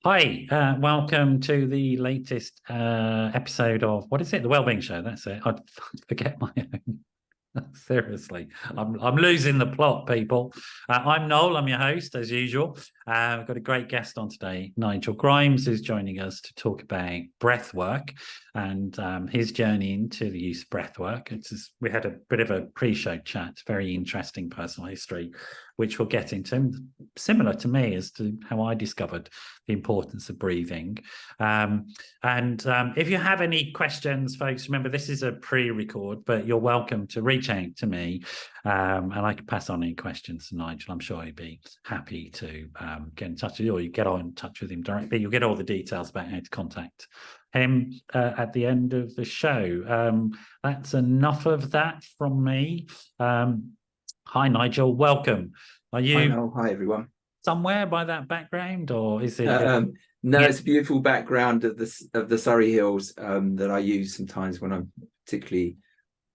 Hi, welcome to the latest episode of what is it? The Wellbeing Show. That's it. I forget my own. Seriously, I'm losing the plot, people. I'm Noel. I'm your host, as usual. I've got a great guest on today, Nigel Grimes, who's joining us to talk about breath work and his journey into the use of breath work. We had a bit of a pre-show chat, very interesting personal history, which we'll get into, similar to me as to how I discovered the importance of breathing. If you have any questions, folks, remember this is a pre-record, but you're welcome to reach out to me, and I can pass on any questions to Nigel. I'm sure he'd be happy to get in touch with you, or you get in touch with him directly. You'll get all the details about how to contact him at the end of the show. That's enough of that from me. Hi, Nigel. Welcome. Are you Hi, everyone. somewhere by that background, or is it? No, it's a beautiful background of the Surrey Hills that I use sometimes when I'm particularly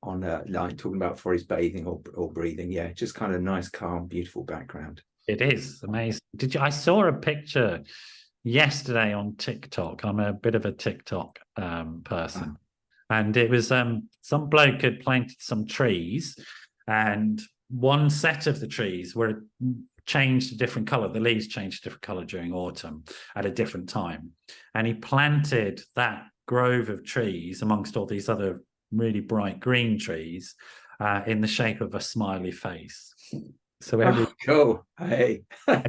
on like talking about forest bathing or breathing. Yeah, just kind of nice, calm, beautiful background. It is amazing. I saw a picture yesterday on TikTok. I'm a bit of a TikTok person, and it was some bloke had planted some trees, and one set of the trees were changed a different color. The leaves changed a different color during autumn at a different time, and he planted that grove of trees amongst all these other really bright green trees in the shape of a smiley face. So cool. Hey. So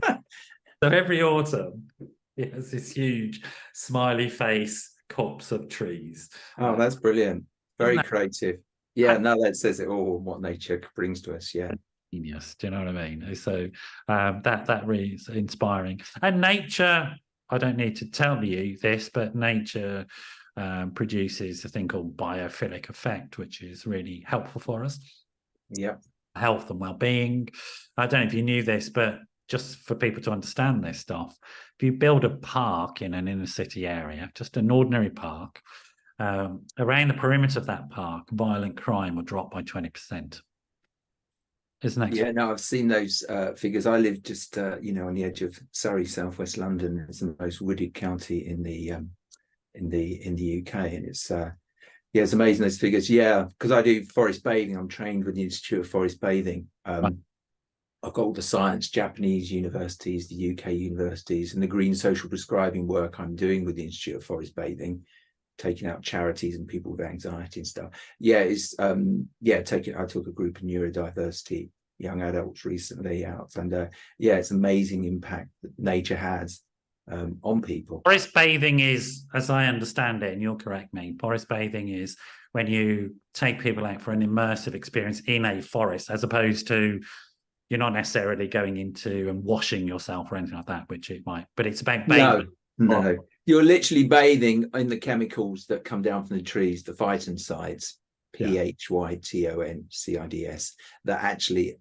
every autumn it has this huge smiley face copse of trees. Oh, that's brilliant. Very creative. Yeah, no, that says it all, what nature brings to us. Yeah. Genius. Do you know what I mean? So that really is inspiring. And nature, I don't need to tell you this, but nature produces a thing called biophilic effect, which is really helpful for us. Yeah. Health and well-being. I don't know if you knew this, but just for people to understand this stuff, if you build a park in an inner city area, just an ordinary park, around the perimeter of that park, violent crime will drop by 20%. Isn't that? Yeah, no, I've seen those figures. I live just on the edge of Surrey, southwest London. It's the most wooded county in the UK, and it's it's amazing, those figures. Yeah, because I do forest bathing. I'm trained with the Institute of Forest Bathing. Right. I've got all the science, Japanese universities, the UK universities, and the green social prescribing work I'm doing with the Institute of Forest Bathing, taking out charities and people with anxiety and stuff. Yeah, it's I took a group of neurodiversity young adults recently out, and it's amazing impact that nature has on people. Forest bathing is, as I understand it, and you'll correct me, forest bathing is when you take people out for an immersive experience in a forest, as opposed to you're not necessarily going into and washing yourself or anything like that, which it might, but it's about bathing. No. You're literally bathing in the chemicals that come down from the trees, the phytoncides, PHYTONCIDS, that actually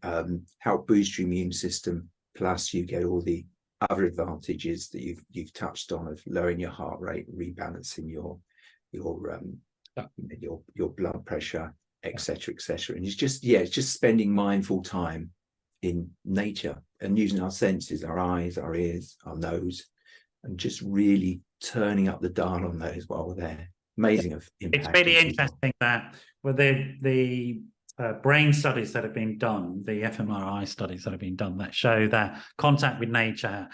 help boost your immune system. Plus, you get all the other advantages that you've touched on of lowering your heart rate, rebalancing your blood pressure, etc., etc. And it's just spending mindful time in nature and using our senses, our eyes, our ears, our nose, and just really turning up the dial on those while we're there. Amazing of impact. It's really interesting that with the brain studies that have been done, the fMRI studies that have been done, that show that contact with nature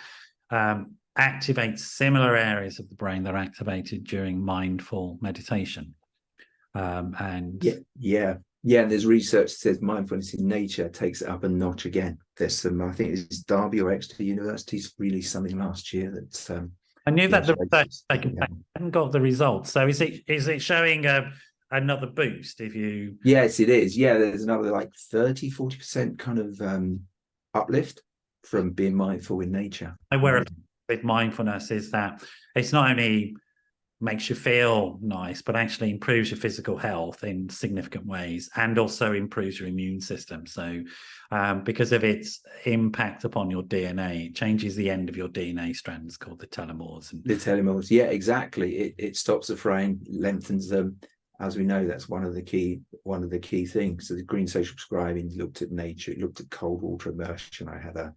activates similar areas of the brain that are activated during mindful meditation. And there's research that says mindfulness in nature takes it up a notch again. There's some, I think it's Derby or Exeter universities released something last year that I knew that the research taken place. I haven't got the results. So is it showing another boost if you? Yes, it is. Yeah, there's another like 30-40% kind of uplift from being mindful in nature. Where with mindfulness is that it's not only makes you feel nice, but actually improves your physical health in significant ways, and also improves your immune system. So because of its impact upon your DNA, it changes the end of your DNA strands called the telomeres. The telomeres, yeah, exactly. It stops the fraying, lengthens them. As we know, that's one of the key things. So the green social prescribing looked at nature, it looked at cold water immersion. I had a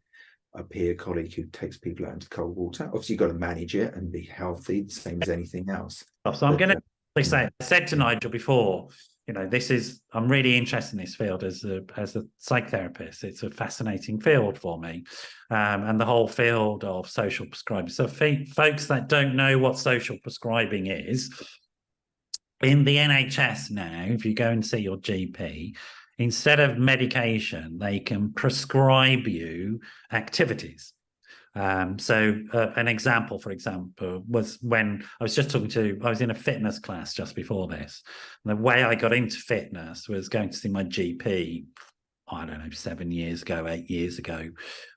a peer colleague who takes people out into cold water. Obviously, you've got to manage it and be healthy, the same as anything else. So I'm going to say, yeah. I said to Nigel before, I'm really interested in this field as a psychotherapist. It's a fascinating field for me, and the whole field of social prescribing. So folks that don't know what social prescribing is, in the NHS now, if you go and see your GP, instead of medication, they can prescribe you activities. So an example, for example, was when I was in a fitness class just before this. And the way I got into fitness was going to see my GP, I don't know, 7 years ago, 8 years ago.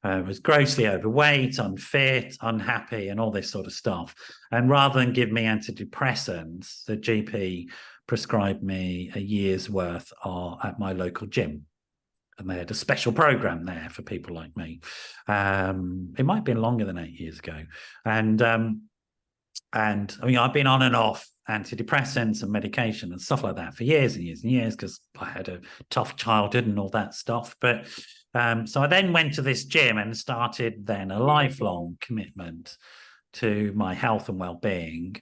Was grossly overweight, unfit, unhappy, and all this sort of stuff. And rather than give me antidepressants, the GP prescribed me a year's worth at my local gym. And they had a special program there for people like me. It might have been longer than 8 years ago. And I mean, I've been on and off antidepressants and medication and stuff like that for years and years and years, because I had a tough childhood and all that stuff. But so I then went to this gym and started then a lifelong commitment to my health and well-being.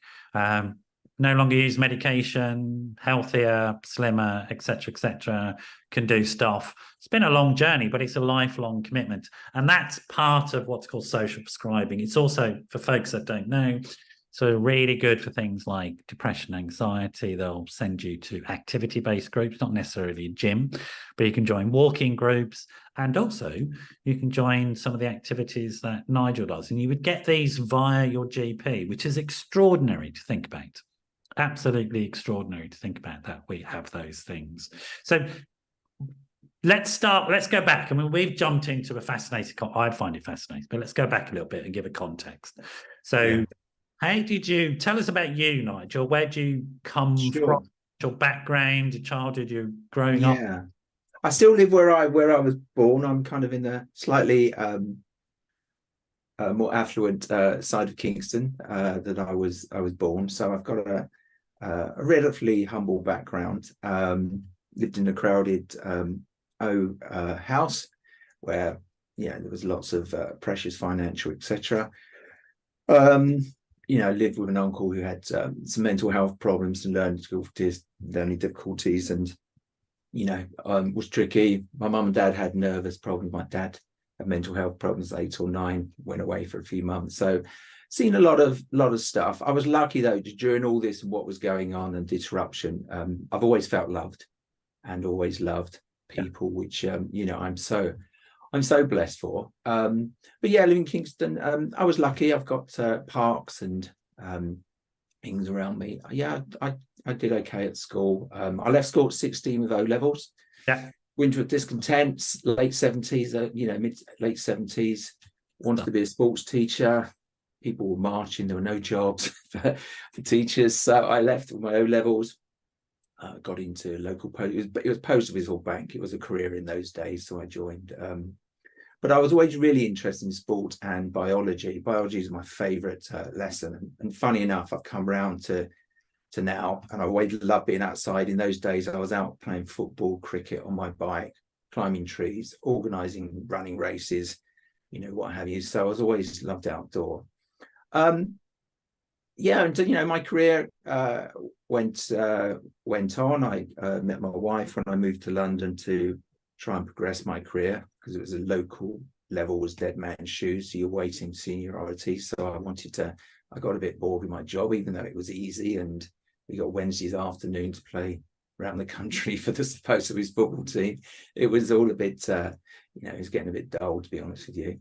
No longer use medication, healthier, slimmer, etc., can do stuff. It's been a long journey, but it's a lifelong commitment. And that's part of what's called social prescribing. It's also, for folks that don't know, so really good for things like depression, anxiety. They'll send you to activity-based groups, not necessarily a gym, but you can join walking groups. And also you can join some of the activities that Nigel does. And you would get these via your GP, which is extraordinary to think about. Absolutely extraordinary to think about that we have those things. So let's go back. I mean, we've jumped into a fascinating, I find it fascinating, but let's go back a little bit and give a context. So how did you, tell us about you, Nigel? Where do you come from? Your background, your childhood, your growing up? Yeah, I still live where I was born. I'm kind of in the slightly more affluent side of Kingston that I was born. So I've got a relatively humble background. Lived in a crowded house where there was lots of pressures, financial, etc. Lived with an uncle who had some mental health problems and learning difficulties, and was tricky. My mum and dad had nervous problems. My dad had mental health problems, 8 or 9, went away for a few months. So seen a lot of stuff. I was lucky though, during all this and what was going on and disruption, I've always felt loved and always loved people, which I'm so blessed for. But yeah, living in Kingston, I was lucky. I've got parks and things around me. Yeah, I did okay at school. I left school at 16 with O levels. Yeah. Winter of discontents, late 70s, late 70s. Wanted to be a sports teacher. People were marching. There were no jobs for teachers. So I left with my O levels. Got into local post. It was Post Office or bank. It was a career in those days. So I joined. But I was always really interested in sport and biology. Biology is my favourite lesson. And funny enough, I've come around to now, and I always loved being outside. In those days, I was out playing football, cricket on my bike, climbing trees, organising running races, what have you. So I was always loved outdoor. And my career went on. I met my wife when I moved to London to try and progress my career, because it was a local level, was dead man's shoes, so you're waiting seniority. So I got a bit bored with my job, even though it was easy, and we got Wednesdays afternoon to play around the country for the Post Office football team. It was all a bit it was getting a bit dull, to be honest with you.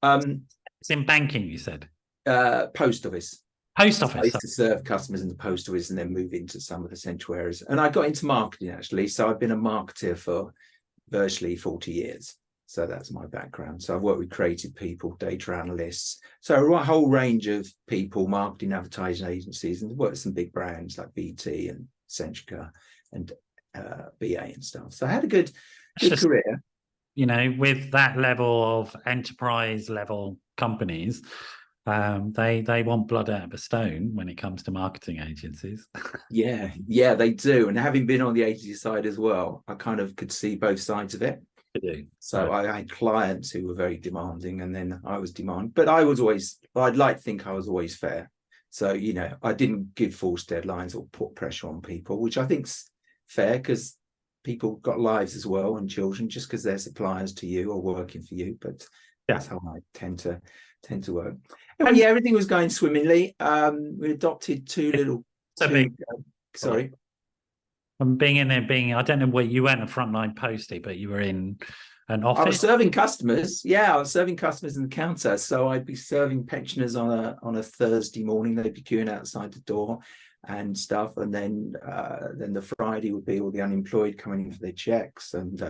It's in banking, you said? Post Office. Post office. I used to serve customers in the post office and then move into some of the central areas. And I got into marketing, actually. So I've been a marketer for virtually 40 years. So that's my background. So I've worked with creative people, data analysts, so a whole range of people, marketing, advertising agencies, and worked with some big brands like BT and Centrica and BA and stuff. So I had a good career. With that level of enterprise level companies, they want blood out of a stone when it comes to marketing agencies. Yeah, they do. And having been on the agency side as well, I kind of could see both sides of it. So I had clients who were very demanding, and then I was demanding, but I'd like to think I was always fair. So, I didn't give false deadlines or put pressure on people, which I think's fair, because people got lives as well, and children, just because they're suppliers to you or working for you. But that's how I tend to work. Anyway, yeah, everything was going swimmingly. We adopted two sorry. I'm being in there, I don't know where you weren't a frontline postie, but you were in an office. I was serving customers. Yeah, I was serving customers in the counter. So I'd be serving pensioners on a Thursday morning. They'd be queuing outside the door and stuff. And then the Friday would be all the unemployed coming in for their checks, and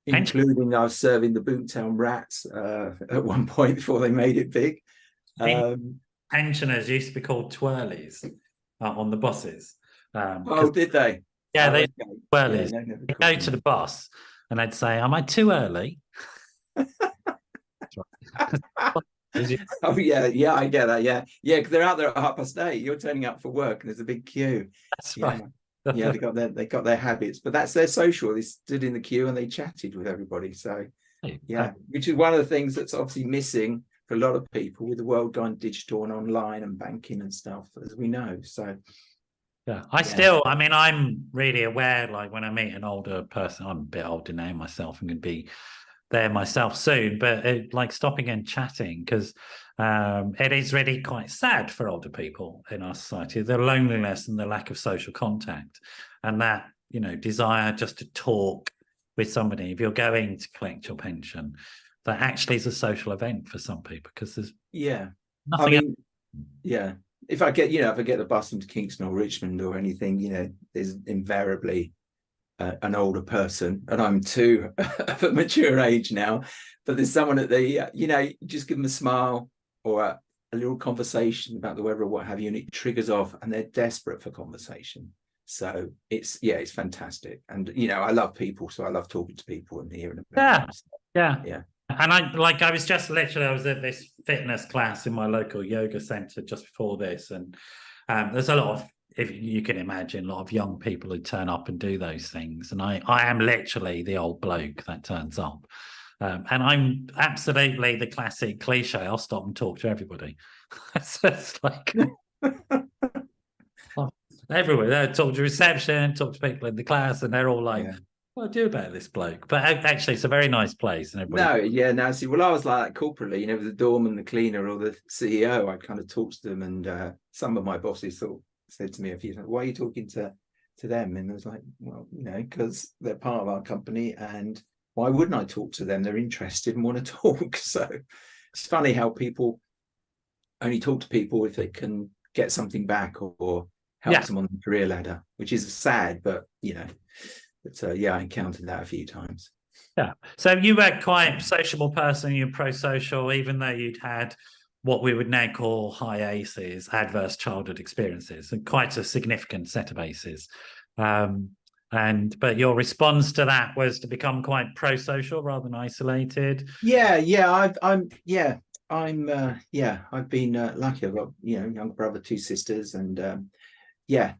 including I was serving the Boomtown Rats at one point before they made it big. Pensioners used to be called twirlies on the buses. Did they? Yeah, they twirlies. They go to the bus and they'd say, "Am I too early?" Oh yeah, I get that. Yeah, because they're out there at 8:30. You're turning up for work, and there's a big queue. That's right. Yeah, they got their habits, but that's their social. They stood in the queue and they chatted with everybody. So yeah, which is one of the things that's obviously missing for a lot of people with the world going digital and online and banking and stuff, as we know. So I'm really aware, like when I meet an older person, I'm a bit older now myself, I'm going to be there myself soon, but like stopping and chatting, because it is really quite sad for older people in our society, the loneliness and the lack of social contact, and that desire just to talk with somebody if you're going to collect your pension, that actually is a social event for some people, because there's nothing if I get the bus into Kingston or Richmond or anything, there's invariably an older person, and I'm too of a mature age now, but there's someone at the just give them a smile or a little conversation about the weather or what have you, and it triggers off, and they're desperate for conversation. So it's fantastic. And I love people, so I love talking to people and hearing about them. Yeah. And I was at this fitness class in my local yoga center just before this, and there's a lot of, if you can imagine, a lot of young people who turn up and do those things, and I am literally the old bloke that turns up, and I'm absolutely the classic cliche. I'll stop and talk to everybody. So it's like everywhere. They talk to reception, talk to people in the class, and they're all like, "What do I do about this bloke?" But actually, it's a very nice place, and everybody. See, I was like that corporately, with the doorman, the cleaner, or the CEO. I kind of talked to them, and some of my bosses said to me a few times, "Why are you talking to them?" And I was like, "Well, because they're part of our company, and why wouldn't I talk to them? They're interested and want to talk." So it's funny how people only talk to people if they can get something back or help them on the career ladder, which is sad, but I encountered that a few times. Yeah. So you were quite a sociable person. You're pro-social, even though you'd had what we would now call high ACEs, adverse childhood experiences, and quite a significant set of ACEs. But your response to that was to become quite pro-social rather than isolated. I've been lucky. I've got younger brother, two sisters, and I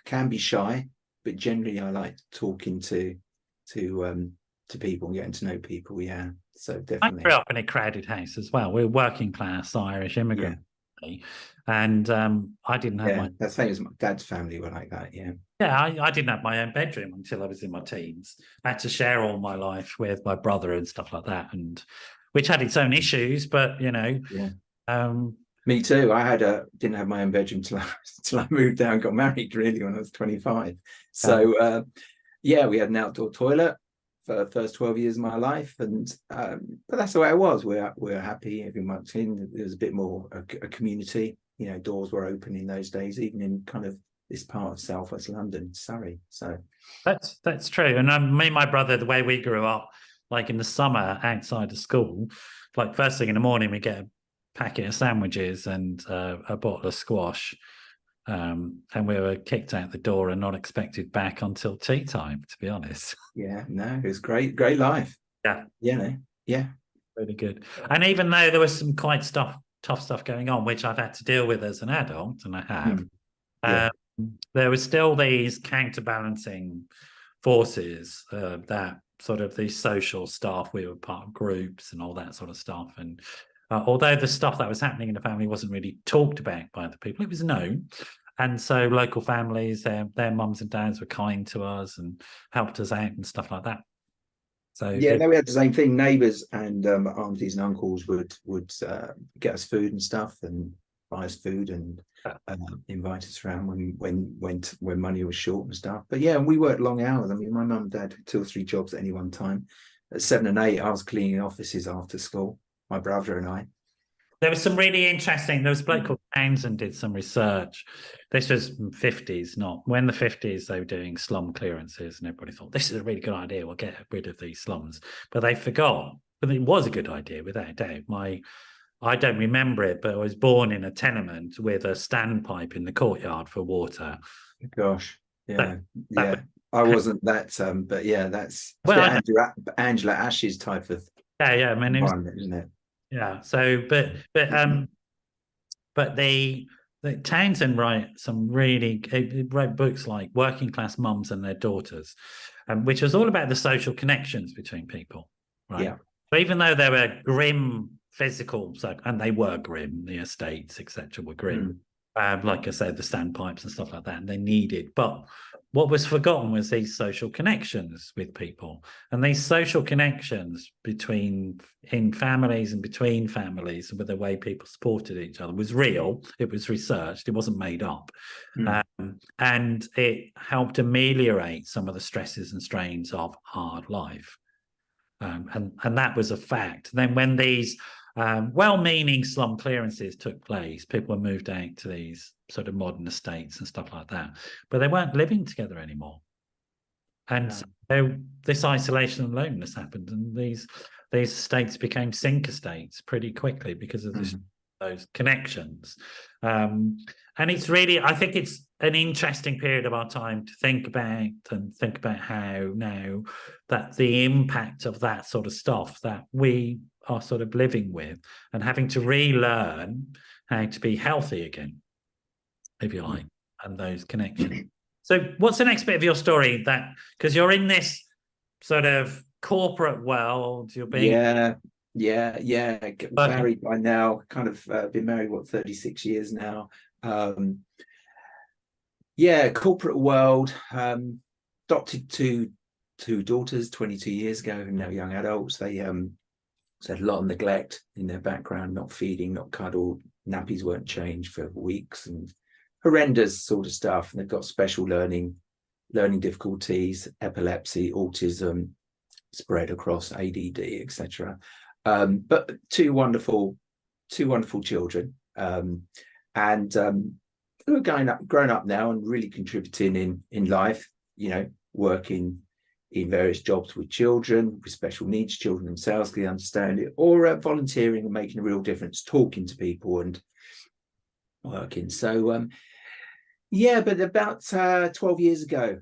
can be shy, but generally I like talking to people and getting to know people. So definitely. I grew up in a crowded house as well. We're working class Irish immigrant, and I didn't have the same as my dad's family were like that. I didn't have my own bedroom until I was in my teens. I had to share all my life with my brother and stuff like that, and which had its own issues, but me too. I didn't have my own bedroom till I moved down, got married really when I was 25. So we had an outdoor toilet for the first 12 years of my life, and but that's the way it was. We're happy. Everyone went in. There was a bit more a community. Doors were open in those days, even in kind of this part of southwest London, Surrey. So that's true. And me and my brother, the way we grew up, like in the summer outside of school, like first thing in the morning we get a packet of sandwiches and a bottle of squash, and we were kicked out the door and not expected back until tea time, to be honest. It was great life. Really good. And even though there was some quite tough stuff going on, which I've had to deal with as an adult, and I have, there were still these counterbalancing forces that sort of the social stuff. We were part of groups and all that sort of stuff. And although the stuff that was happening in the family wasn't really talked about by the people, it was known. And so local families, their mums and dads were kind to us and helped us out and stuff like that. So Yeah, no, we had the same thing. Neighbours and aunties and uncles would get us food and stuff and buy us food and invite us around when money was short and stuff. But yeah, we worked long hours. I mean, my mum and dad had 2 or 3 jobs at any one time. At 7 and 8, I was cleaning offices after school. My brother and I. there was some really interesting. There was a bloke called Townsend did some research. This was 50s, not when the 50s they were doing slum clearances, and everybody thought this is a really good idea. We'll get rid of these slums, but they forgot. But it was a good idea, without a doubt. I don't remember it, but I was born in a tenement with a standpipe in the courtyard for water. Gosh, yeah, yeah. I wasn't that, but yeah, that's well, Angela Ash's type of yeah. I mean, environment, isn't it? Yeah. So, but the Townsend wrote wrote books like Working Class Mums and Their Daughters, which was all about the social connections between people, right? Yeah. But even though they were grim physical, and they were grim, the estates, etc., were grim. Like I said, the standpipes and stuff like that, and they needed. But what was forgotten was these social connections with people, and these social connections in families and between families, with the way people supported each other, was real. It was researched. It wasn't made up, and it helped ameliorate some of the stresses and strains of hard life. And that was a fact. Then when these well-meaning slum clearances took place, people were moved out to these sort of modern estates and stuff like that, but they weren't living together anymore. And so this isolation and loneliness happened, and these estates became sink estates pretty quickly because of those connections. And it's really, I think it's an interesting period of our time to think about how now that the impact of that sort of stuff that we are sort of living with and having to relearn how to be healthy again, if you like, and those connections. So what's the next bit of your story that, because you're in this sort of corporate world, you're being... Yeah. Married by now, kind of been married, 36 years now. Corporate world, adopted two daughters 22 years ago, and now young adults. They had a lot of neglect in their background, not feeding, not cuddled, nappies weren't changed for weeks, and horrendous sort of stuff. And they've got special learning difficulties, epilepsy, autism, spread across ADD, etc. But two wonderful children, and who are grown up now and really contributing in life. Working in various jobs with children with special needs, children themselves can understand it, or volunteering and making a real difference, talking to people and working. So but about 12 years ago,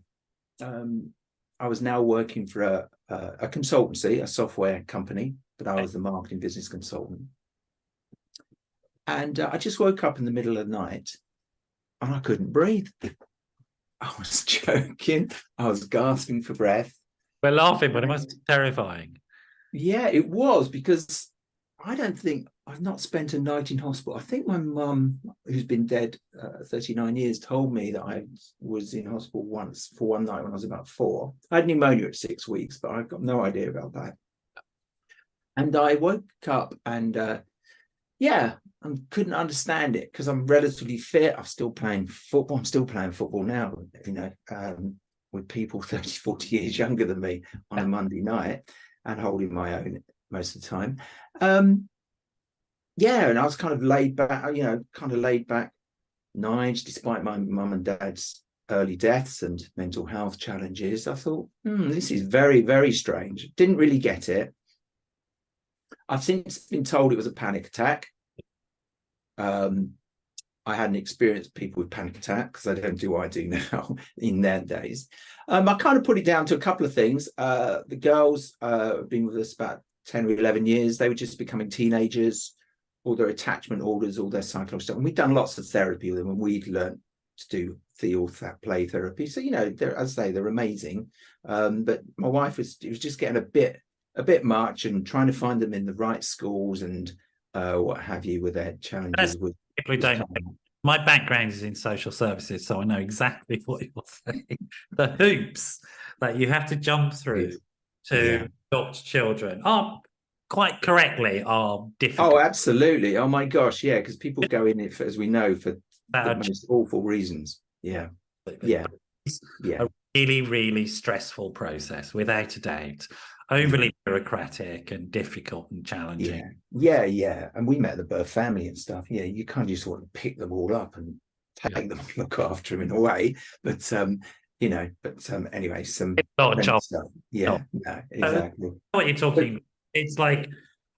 I was now working for a consultancy, a software company, but I was the marketing business consultant. And I just woke up in the middle of the night and I couldn't breathe. I was choking. I was gasping for breath. We're laughing, but it must be terrifying. Yeah, it was, because I've not spent a night in hospital. I think my mum, who's been dead 39 years, told me that I was in hospital once for one night when I was about 4. I had pneumonia at 6 weeks, but I've got no idea about that. And I woke up and I couldn't understand it, because I'm relatively fit. I'm still playing football. I'm still playing football now, with people 30, 40 years younger than me on a Monday night, and holding my own most of the time. And I was kind of laid back, Nige, despite my mum and dad's early deaths and mental health challenges. I thought, this is very, very strange. Didn't really get it. I've since been told it was a panic attack. I hadn't experienced people with panic attacks, because I don't do what I do now in their days. I kind of put it down to a couple of things. The girls have been with us about 10 or 11 years. They were just becoming teenagers, all their attachment orders, all their psychological stuff. And we'd done lots of therapy with them, and we'd learned to do the ortho play therapy. So, they're, as I say, they're amazing. But my wife was just getting a bit much, and trying to find them in the right schools and what have you, with their challenges with People who don't know, my background is in social services, so I know exactly what you're saying. The hoops that you have to jump through to adopt children are quite correctly are difficult. Oh, absolutely. Oh my gosh, yeah, because people go in it for, as we know, for the most awful reasons. Yeah. It's a really, really stressful process, without a doubt. Overly bureaucratic and difficult and challenging. Yeah. And we met the birth family and stuff. Yeah, you can't just sort of pick them all up and take them and look after them in a way. But anyway, some stuff. Yeah, no, exactly. What you're talking, it's like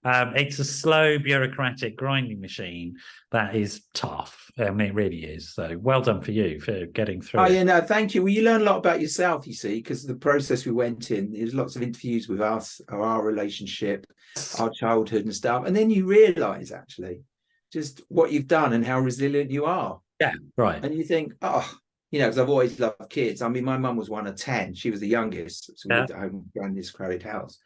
it's a slow bureaucratic grinding machine that is tough. I mean, it really is. So well done for you for getting through it. Yeah, no, thank you. Well, you learn a lot about yourself, you see, because the process we went in, there's lots of interviews with us, our relationship, our childhood and stuff. And then you realize actually just what you've done and how resilient you are. Yeah, right. And you think, because I've always loved kids. I mean, my mum was one of 10. She was the youngest. So we lived at home in this crowded house.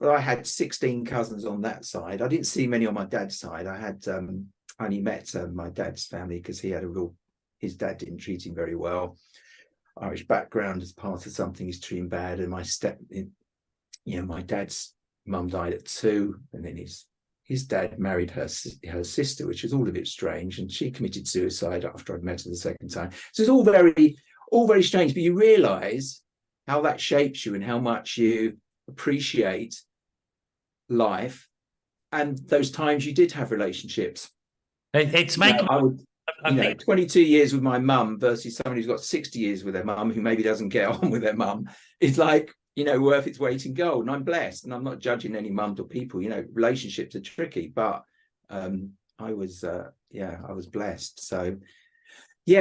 But I had 16 cousins on that side. I didn't see many on my dad's side. I had only met my dad's family because his dad didn't treat him very well. Irish background as part of something he's treating bad. And my dad's mum died at 2, and then his dad married her sister, which was all a bit strange, and she committed suicide after I'd met her the second time. So it's all very strange, but you realize how that shapes you and how much you appreciate life and those times you did have relationships. It's making I think 22 years with my mum versus someone who's got 60 years with their mum who maybe doesn't get on with their mum is like, worth its weight in gold. And I'm blessed, and I'm not judging any mums or people. Relationships are tricky, but I was blessed. So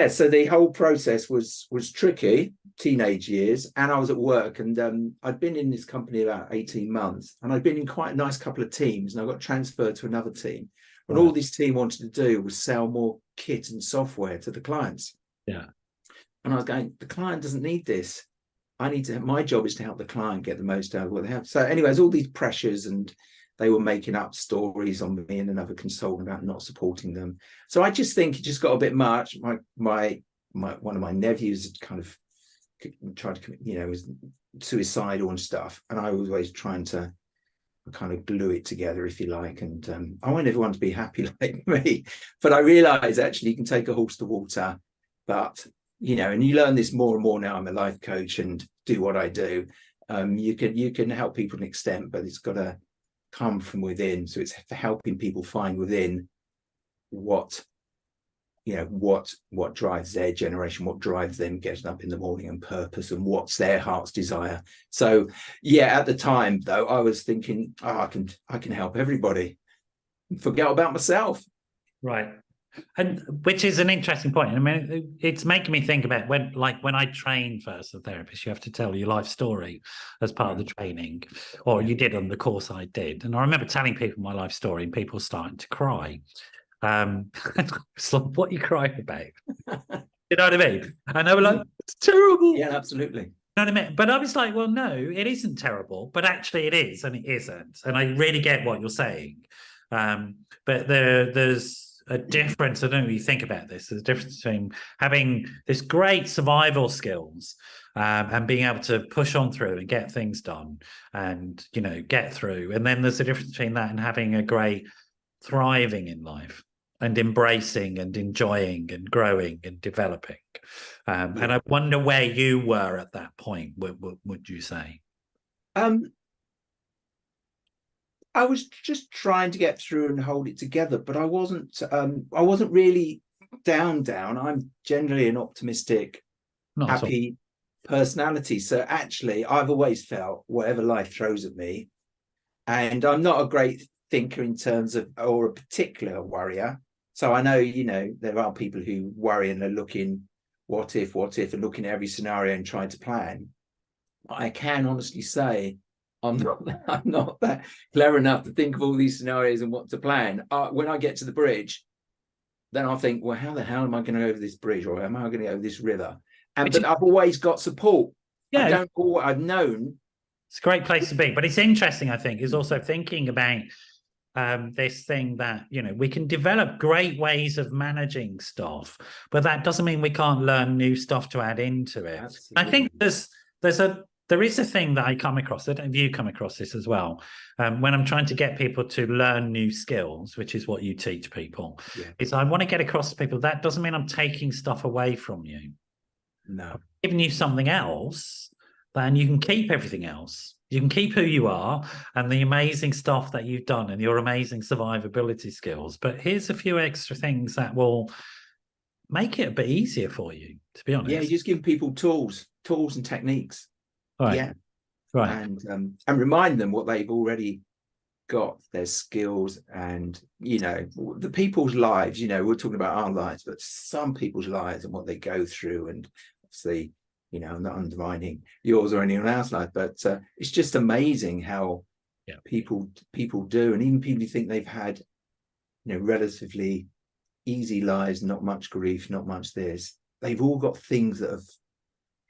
so the whole process was tricky, teenage years, and I was at work, and I'd been in this company about 18 months, and I'd been in quite a nice couple of teams, and I got transferred to another team. And all this team wanted to do was sell more kit and software to the clients. Yeah. And I was going, the client doesn't need this. My job is to help the client get the most out of what they have. So anyways, all these pressures, and they were making up stories on me and another consultant about not supporting them. So I just think it just got a bit much. My one of my nephews kind of tried to commit, was suicidal and stuff. And I was always trying to kind of glue it together, if you like. And I want everyone to be happy like me. But I realize actually you can take a horse to water, but and you learn this more and more now. I'm a life coach and do what I do. You can help people to an extent, but it's got to come from within. So it's for helping people find within what drives their generation, what drives them getting up in the morning, and purpose, and what's their heart's desire. So at the time though, I was thinking, I can help everybody, forget about myself. Right. And which is an interesting point. I mean, it's making me think about when I train first as a therapist, you have to tell your life story as part of the training, or you did on the course I did. And I remember telling people my life story, and people starting to cry. It's like, what are you crying about? You know what I mean? And they were like, it's terrible. Yeah, absolutely. You know what I mean? But I was like, well, no, it isn't terrible, but actually it is, and it isn't. And I really get what you're saying. But there's a difference. I don't know if you think about this. There's a difference between having this great survival skills and being able to push on through and get things done and, get through. And then there's a difference between that and having a great thriving in life and embracing and enjoying and growing and developing. And I wonder where you were at that point, would you say? I was just trying to get through and hold it together, but I wasn't really down. I'm generally an optimistic, happy personality. So actually, I've always felt whatever life throws at me, and I'm not a great thinker in terms of, or a particular worrier. So I know, there are people who worry and are looking, what if, and looking at every scenario and trying to plan. I can honestly say, I'm not that clever enough to think of all these scenarios and what to plan. When I get to the bridge, then I'll think, well, how the hell am I going to go over this bridge, or am I going to go over this river? Which But I've always got support. yeah, I've known. it's a great place to be. But it's interesting, I think, is also thinking about this thing that, you know, we can develop great ways of managing stuff, but that doesn't mean we can't learn new stuff to add into it. Absolutely. I think there is a thing that I come across. I don't know if you come across this as well. When I'm trying to get people to learn new skills, which is what you teach people, is I want to get across to people that doesn't mean I'm taking stuff away from you. No, I'm giving you something else, then you can keep everything else. You can keep who you are and the amazing stuff that you've done and your amazing survivability skills. But here's a few extra things that will make it a bit easier for you, to be honest. Yeah, you just give people tools and techniques. Right. Yeah. Right. And remind them what they've already got, their skills, and, you know, the people's lives. You know, we're talking about our lives, but some people's lives and what they go through. And obviously, you know, I'm not undermining yours or anyone else's life, but it's just amazing how people do, and even people who think they've had, you know, relatively easy lives, not much grief, not much this, they've all got things that have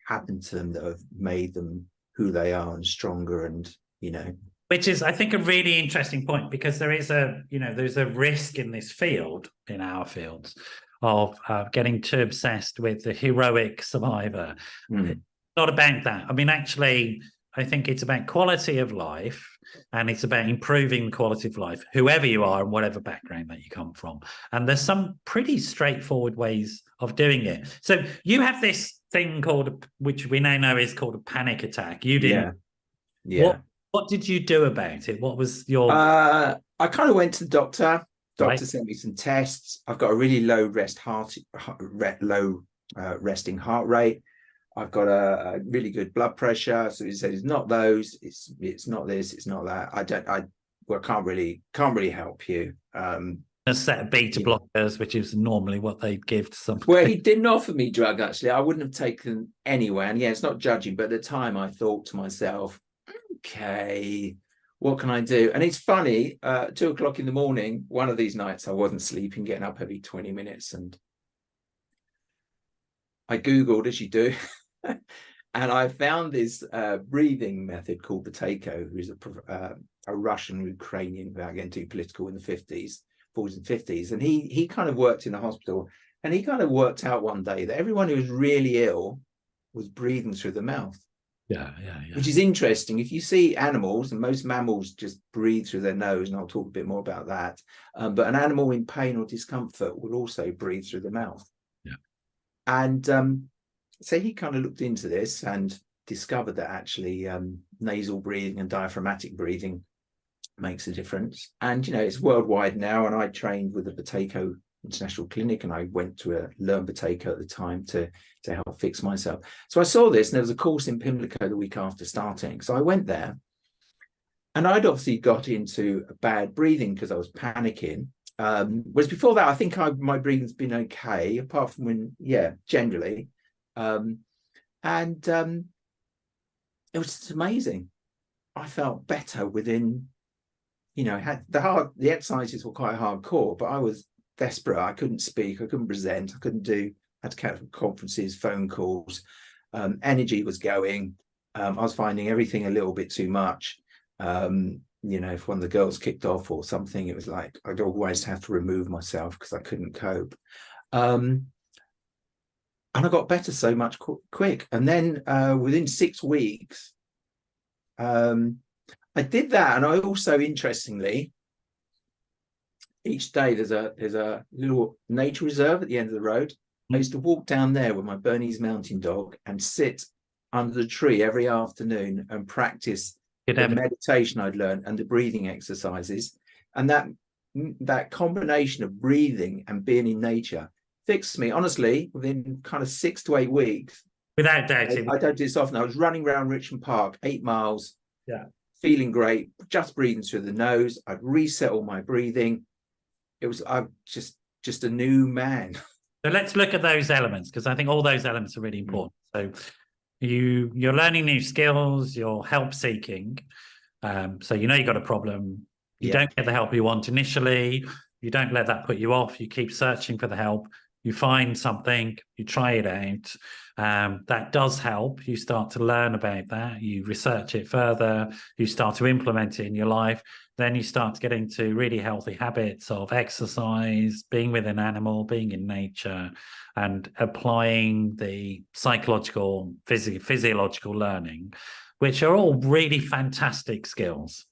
happened to them that have made them who they are and stronger, and, you know. Which is, I think, a really interesting point, because there's a risk in this field, in our fields, of getting too obsessed with the heroic survivor. It's not about that. I mean, actually, I think it's about quality of life, and it's about improving the quality of life, whoever you are and whatever background that you come from. And there's some pretty straightforward ways of doing it. So you have this thing called, which we now know is called a panic attack. You didn't. Yeah. What did you do about it? What was your... I kind of went to the doctor. Right. Sent me some tests. I've got a really low resting heart rate. I've got a really good blood pressure. So he said, it's not those, it's not this, it's not that. I can't really help you. A set of beta blockers, which is normally what they give to some. Well, he didn't offer me drug, actually. I wouldn't have taken anyway. And yeah, it's not judging, but at the time I thought to myself, okay, what can I do? And it's funny, 2 o'clock in the morning, one of these nights I wasn't sleeping, getting up every 20 minutes. And I Googled, as you do, and I found this breathing method called Buteyko, who's a Russian Ukrainian, without getting too political, in the 40s and 50s. And he kind of worked in a hospital, and he kind of worked out one day that everyone who was really ill was breathing through the mouth. Yeah. Which is interesting. If you see animals, and most mammals just breathe through their nose, and I'll talk a bit more about that. But an animal in pain or discomfort will also breathe through the mouth. Yeah. And so he kind of looked into this and discovered that actually nasal breathing and diaphragmatic breathing makes a difference. And, you know, it's worldwide now. And I trained with the Buteyko International Clinic, and I went to learn Buteyko at the time to help fix myself. So I saw this, and there was a course in Pimlico the week after starting. So I went there, and I'd obviously got into a bad breathing because I was panicking. Whereas before that, I think my breathing's been okay, apart from when, generally. And it was just amazing. I felt better within, you know, the exercises were quite hardcore, but I was desperate. I couldn't speak, I couldn't present, had to cancel conferences, phone calls. Energy was going. I was finding everything a little bit too much. You know, if one of the girls kicked off or something, it was like I'd always have to remove myself because I couldn't cope. And I got better so much quick. And then within 6 weeks, I did that. And I also, interestingly, each day there's a little nature reserve at the end of the road. I used to walk down there with my Bernese mountain dog and sit under the tree every afternoon and practice the meditation I'd learned and the breathing exercises. And that combination of breathing and being in nature fixed me, honestly, within kind of 6 to 8 weeks. Without doubt. I don't do this often. I was running around Richmond Park, 8 miles, feeling great, just breathing through the nose. I'd reset all my breathing. I'm just a new man. So let's look at those elements, because I think all those elements are really important. So you're learning new skills, you're help seeking. So you know you've got a problem. You don't get the help you want initially. You don't let that put you off. You keep searching for the help. You find something, you try it out. That does help. You start to learn about that. You research it further. You start to implement it in your life. Then you start to get into really healthy habits of exercise, being with an animal, being in nature, and applying the psychological, physiological learning, which are all really fantastic skills.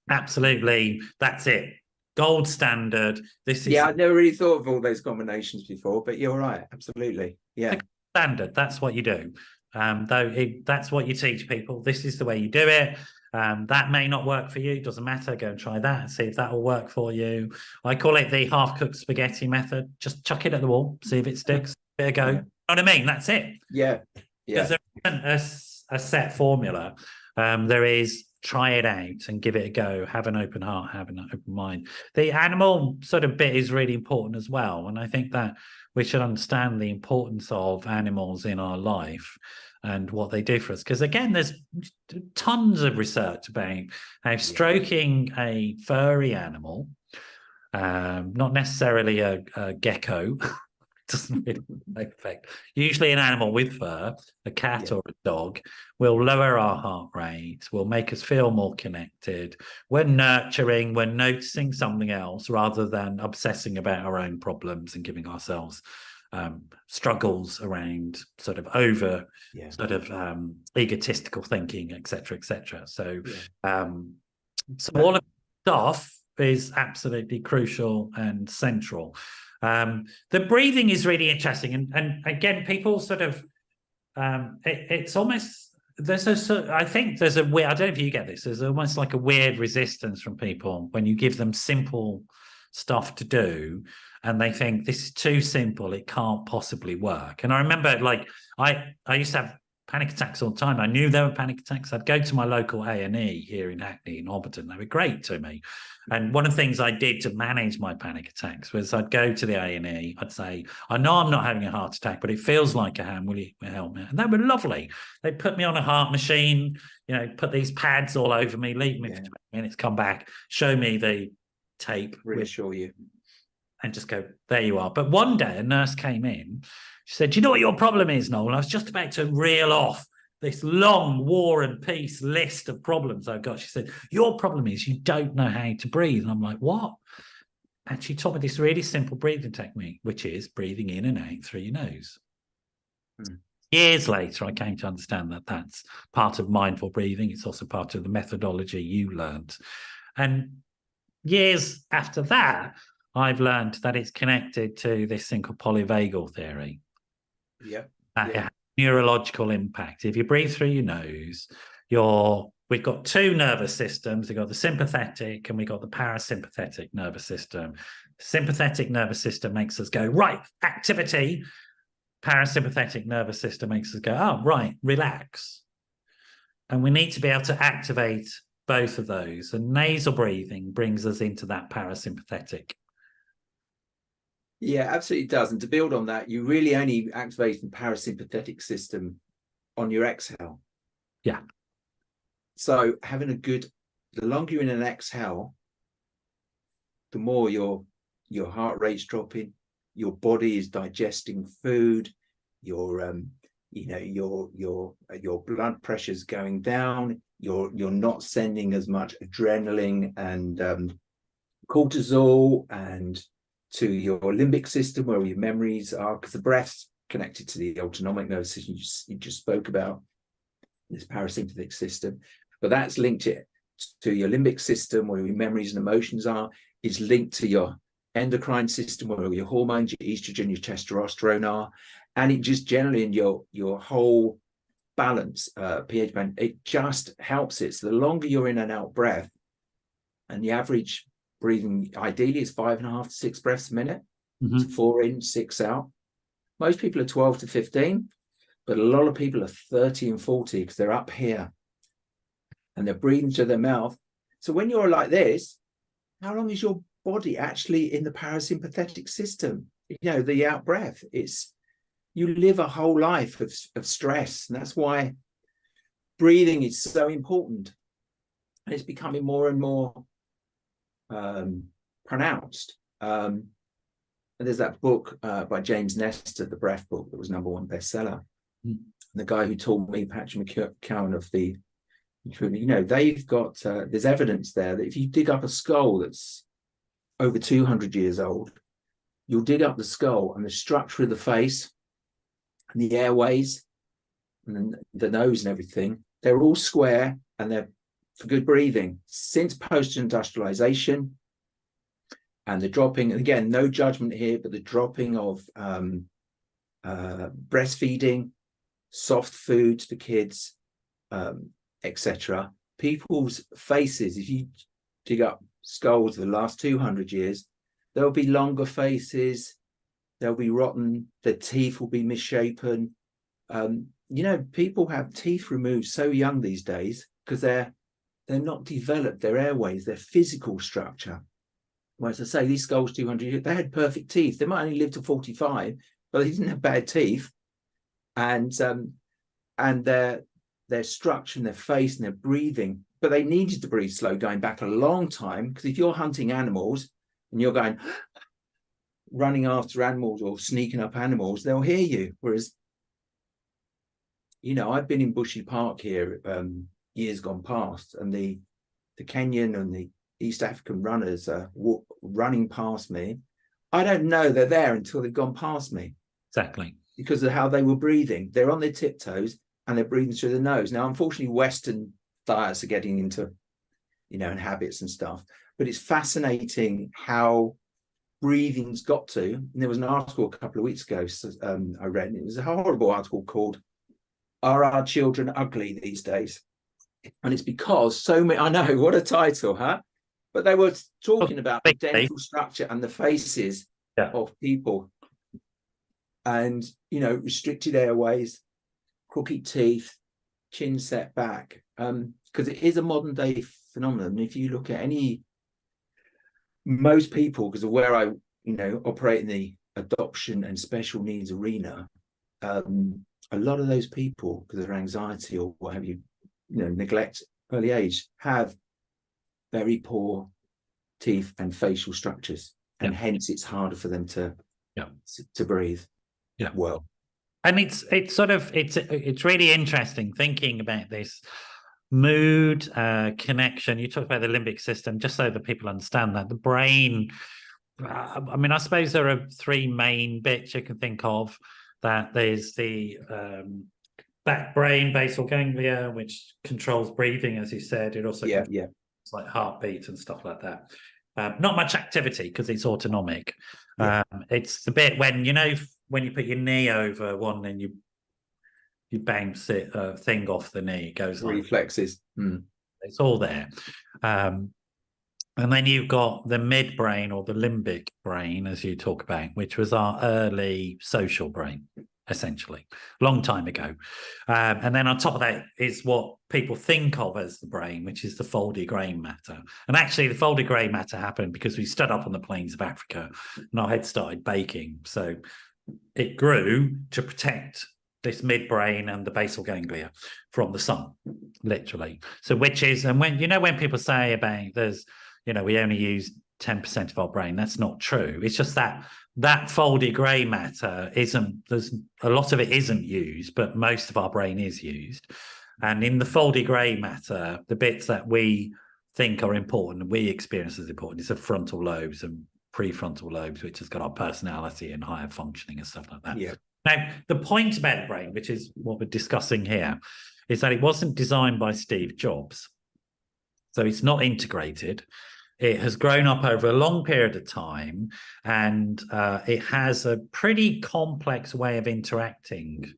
Absolutely. That's it. Gold standard. This is I've never really thought of all those combinations before, but you're right. Absolutely. Yeah. standard. That's what you do. That's what you teach people. This is the way you do it. That may not work for you. Doesn't matter. Go and try that and see if that will work for you. I call it the half-cooked spaghetti method. Just chuck it at the wall, see if it sticks. There you go. Yeah. You know what I mean? That's it. Yeah. Because there isn't a set formula. There is try it out and give it a go. Have an open heart, have an open mind. The animal sort of bit is really important as well. And I think that we should understand the importance of animals in our life and what they do for us. Because again, there's tons of research about how stroking a furry animal, not necessarily a gecko, doesn't really make effect. Usually an animal with fur, a cat or a dog, will lower our heart rate, will make us feel more connected. We're nurturing, we're noticing something else rather than obsessing about our own problems and giving ourselves struggles around sort of egotistical thinking, etc. So all of stuff is absolutely crucial and central. The breathing is really interesting, and again, people sort of it's almost I think there's a weird, I don't know if you get this, there's almost like a weird resistance from people when you give them simple stuff to do and they think this is too simple, it can't possibly work. And I remember, like, I used to have panic attacks all the time. I knew there were panic attacks. I'd go to my local A&E here in Hackney in Hobbiton. They were great to me. And one of the things I did to manage my panic attacks was I'd go to the A&E. I'd say, I know I'm not having a heart attack, but it feels like I am. Will you help me? And they were lovely. They put me on a heart machine, put these pads all over me, leave me for 20 minutes, come back, show me the tape. Reassure you. And just go, there you are. But one day a nurse came in. She said, do you know what your problem is, Noel? I was just about to reel off this long War and Peace list of problems I've got. She said, your problem is you don't know how to breathe. And I'm like, what? And she taught me this really simple breathing technique, which is breathing in and out through your nose. Years later, I came to understand that that's part of mindful breathing. It's also part of the methodology you learned. And years after that, I've learned that it's connected to this thing called polyvagal theory. It has neurological impact. If you breathe through your nose, we've got two nervous systems. We've got the sympathetic and we've got the parasympathetic nervous system. Sympathetic nervous system makes us go, right, activity. Parasympathetic nervous system makes us go, oh, right, relax. And we need to be able to activate both of those. And nasal breathing brings us into that parasympathetic. Yeah, absolutely does. And to build on that, you really only activate the parasympathetic system on your exhale. Yeah. So having the longer you're in an exhale, the more your heart rate's dropping, your body is digesting food, your blood pressure's going down, you're not sending as much adrenaline and cortisol and to your limbic system where your memories are, because the breath's connected to the autonomic nervous system you just spoke about, this parasympathetic system, but that's linked to your limbic system where your memories and emotions are, is linked to your endocrine system where your hormones, your estrogen, your testosterone are, and it just generally in your whole balance, pH balance, it just helps it. So the longer you're in and out breath, and the average breathing ideally is 5.5 to 6 breaths a minute, 4 in, 6 out. Most people are 12 to 15, but a lot of people are 30 and 40 because they're up here and they're breathing to their mouth. So when you're like this, how long is your body actually in the parasympathetic system? The out breath. You live a whole life of stress, and that's why breathing is so important. And it's becoming more and more pronounced. And there's that book by James Nestor, the Breath book, that was #1 bestseller. The guy who taught me, Patrick McCowan of the, they've got, there's evidence there that if you dig up a skull that's over 200 years old, you'll dig up the skull and the structure of the face and the airways and then the nose and everything, they're all square and they're for good breathing. Since post-industrialization and the dropping, and again, no judgment here, but the dropping of breastfeeding, soft foods for kids, etc. People's faces, if you dig up skulls of the last 200 years, there'll be longer faces, they'll be rotten, their teeth will be misshapen. People have teeth removed so young these days because they're not developed, their airways, their physical structure. Whereas I say these skulls 200 years, they had perfect teeth. They might only live to 45, but they didn't have bad teeth. And their structure and their face and their breathing, but they needed to breathe slow going back a long time, because if you're hunting animals and you're going running after animals or sneaking up animals, they'll hear you. Whereas, I've been in Bushy Park here years gone past, and the Kenyan and the East African runners are running past me. I don't know they're there until they've gone past me. Exactly. Because of how they were breathing. They're on their tiptoes and they're breathing through the nose. Now, unfortunately, Western diets are getting into, and habits and stuff. But it's fascinating how breathing's got to. And there was an article a couple of weeks ago I read, and it was a horrible article called "Are Our Children Ugly These Days?" And it's because so many, I know, what a title, huh? But they were talking about the dental structure and the faces of people. And, restricted airways, crooked teeth, chin set back, because it is a modern day phenomenon. If you look at most people, because of where I, operate in the adoption and special needs arena, a lot of those people, because of their anxiety or what have you, neglect early age, have very poor teeth and facial structures, and hence it's harder for them to breathe. Yeah. Well, and it's really interesting thinking about this mood connection. You talk about the limbic system, just so that people understand that the brain. I suppose there are three main bits you can think of. That there's the back brain, basal ganglia, which controls breathing, as you said. It also it's like heartbeat and stuff like that. Not much activity because it's autonomic. It's the bit when you put your knee over one and you bounce it thing off the knee, it goes reflexes. It's all there. And then you've got the midbrain, or the limbic brain, as you talk about, which was our early social brain, essentially, long time ago. And then on top of that is what people think of as the brain, which is the foldy grey matter. And actually, the foldy grey matter happened because we stood up on the plains of Africa and our head started baking. So it grew to protect this midbrain and the basal ganglia from the sun, literally. So when people say about there's, we only use 10% of our brain, that's not true. It's just that foldy grey matter there's a lot of it isn't used, but most of our brain is used. And in the foldy grey matter, the bits that we think are important and we experience as important is the frontal lobes and prefrontal lobes, which has got our personality and higher functioning and stuff like that. Yeah. Now, the point about the brain, which is what we're discussing here, is that it wasn't designed by Steve Jobs. So it's not integrated. It has grown up over a long period of time, and it has a pretty complex way of interacting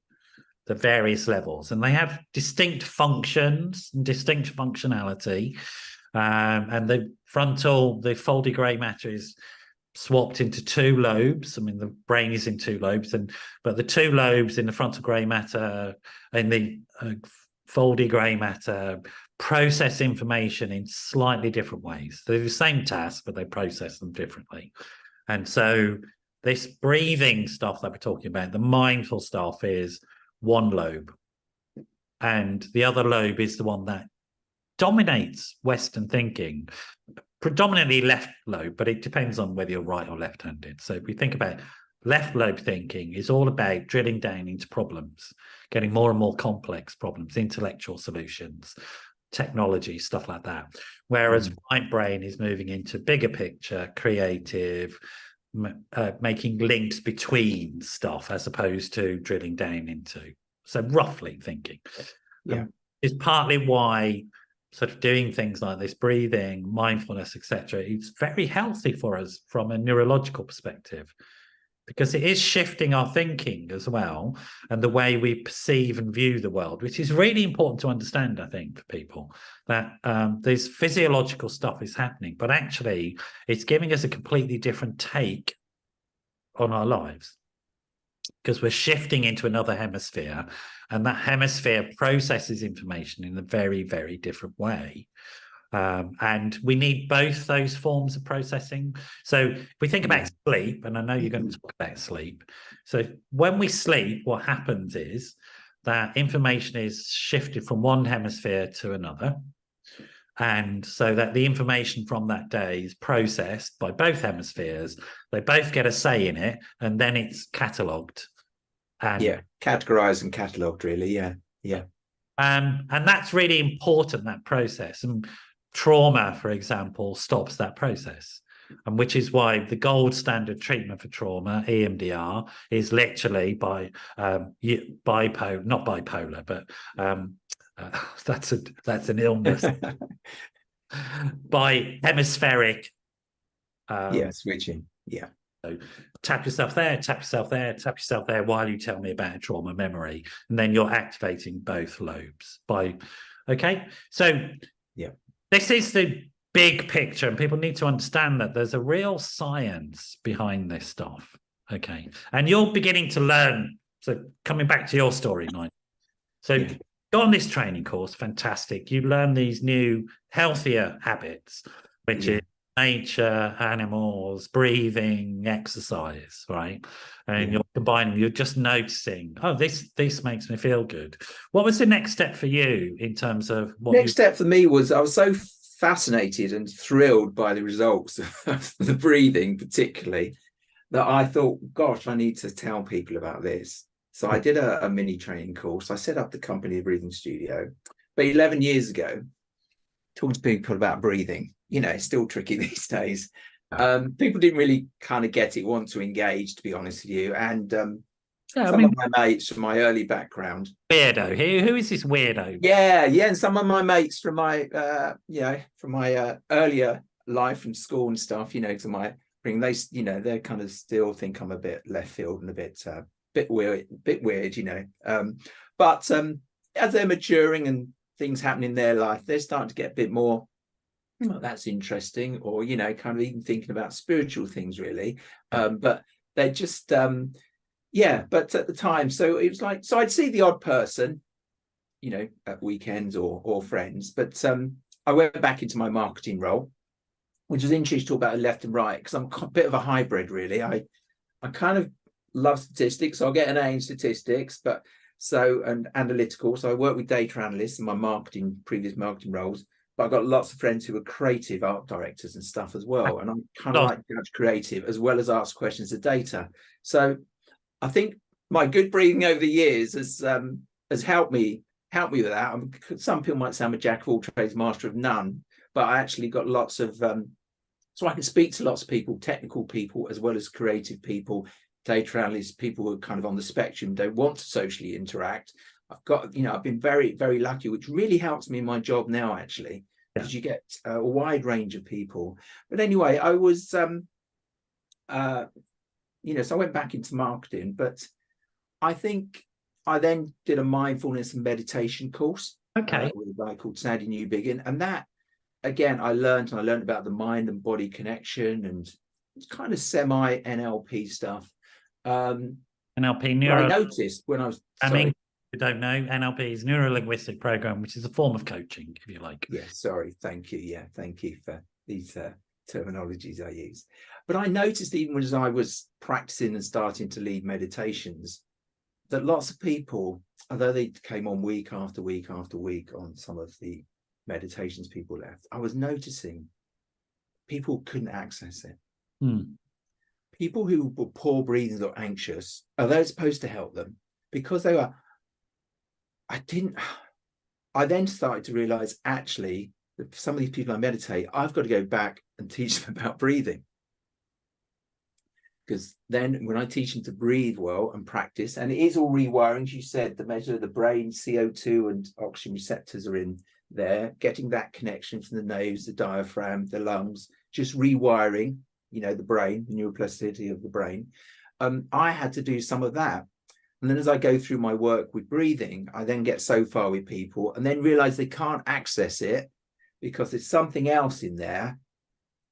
the various levels. And they have distinct functions and distinct functionality. And the foldy grey matter is swapped into two lobes. I mean, the brain is in two lobes, but the two lobes in the frontal grey matter and the foldy grey matter process information in slightly different ways. They're the same task, but they process them differently. And so this breathing stuff that we're talking about, the mindful stuff, is one lobe, and the other lobe is the one that dominates Western thinking. predominantly left lobe, but it depends on whether you're right or left-handed. So if we think about left lobe thinking, is all about drilling down into problems, getting more and more complex problems, intellectual solutions, technology, stuff like that. Whereas right brain is moving into bigger picture, creative, making links between stuff as opposed to drilling down into. So roughly thinking. Is partly why sort of doing things like this, breathing, mindfulness, etc., it's very healthy for us from a neurological perspective, because it is shifting our thinking as well and the way we perceive and view the world, which is really important to understand, I think, for people, that this physiological stuff is happening, but actually it's giving us a completely different take on our lives, because we're shifting into another hemisphere, and that hemisphere processes information in a very, very different way. And we need both those forms of processing. So if we think about sleep, and I know you're going to talk about sleep. So when we sleep, what happens is that information is shifted from one hemisphere to another. And so that the information from that day is processed by both hemispheres. They both get a say in it, and then it's catalogued. And categorized and catalogued, really. And that's really important, that process. And trauma, for example, stops that process. And which is why the gold standard treatment for trauma, EMDR, is literally by bipolar, not bipolar, but that's an illness. By hemispheric switching. So tap yourself there, tap yourself there, tap yourself there while you tell me about a trauma memory, and then you're activating both lobes. So this is the big picture, and people need to understand that there's a real science behind this stuff. Okay, and you're beginning to learn. So coming back to your story, Nigel. So go on this training course, fantastic. You learn these new, healthier habits, which is nature, animals, breathing, exercise, right? And you're combining, you're just noticing, oh, this makes me feel good. What was the next step for you in terms of what next step for me was, I was so fascinated and thrilled by the results of the breathing particularly, that I thought, gosh, I need to tell people about this. So I did a mini training course. I set up the company, the Breathing Studio, but 11 years ago, talking to people about breathing, it's still tricky these days. People didn't really kind of get it, want to engage, to be honest with you. And some of my mates from my early background. Weirdo. Who is this weirdo? Yeah. And some of my mates from my, from my earlier life and school and stuff, to my bring, they kind of still think I'm a bit left field and a bit weird, but as they're maturing and things happen in their life, they're starting to get a bit more, that's interesting, or kind of even thinking about spiritual things, really. But they're just but at the time, so it was like, so I'd see the odd person, at weekends or friends, but I went back into my marketing role, which is interesting to talk about left and right, because I'm a bit of a hybrid, really. I kind of love statistics, so I'll get an A in statistics, and analytical. So I work with data analysts in my previous marketing roles, but I've got lots of friends who are creative art directors and stuff as well. And I'm kind of like judge creative as well as ask questions of data. So I think my good breathing over the years has helped me with that. Some people might say I'm a jack of all trades, master of none, but I actually got lots of so I can speak to lots of people, technical people as well as creative people, data analysts, people who are kind of on the spectrum, don't want to socially interact. I've been very, very lucky, which really helps me in my job now, actually, because you get a wide range of people. But anyway, I was, so I went back into marketing, but I think I then did a mindfulness and meditation course. With a guy called Sandy Newbigin. And that, again, I learned about the mind and body connection and kind of semi NLP stuff. NLP, neuro. I noticed when I was. You don't know, NLP is neuro-linguistic program, which is a form of coaching, if you like. Thank you. Thank you for these terminologies I use. But I noticed, even as I was practicing and starting to lead meditations, that lots of people, although they came on week after week after week on some of the meditations people left, I was noticing people couldn't access it. Hmm. People who were poor breathing or anxious, are they supposed to help them? Because they were, I then started to realize, actually, that some of these people I meditate, I've got to go back and teach them about breathing. Because then when I teach them to breathe well and practice, and it is all rewiring, as you said, the measure of the brain, CO2 and oxygen receptors are in there, getting that connection from the nose, the diaphragm, the lungs, just rewiring, the brain, the neuroplasticity of the brain. I had to do some of that. And then as I go through my work with breathing, I then get so far with people and then realize they can't access it because there's something else in there,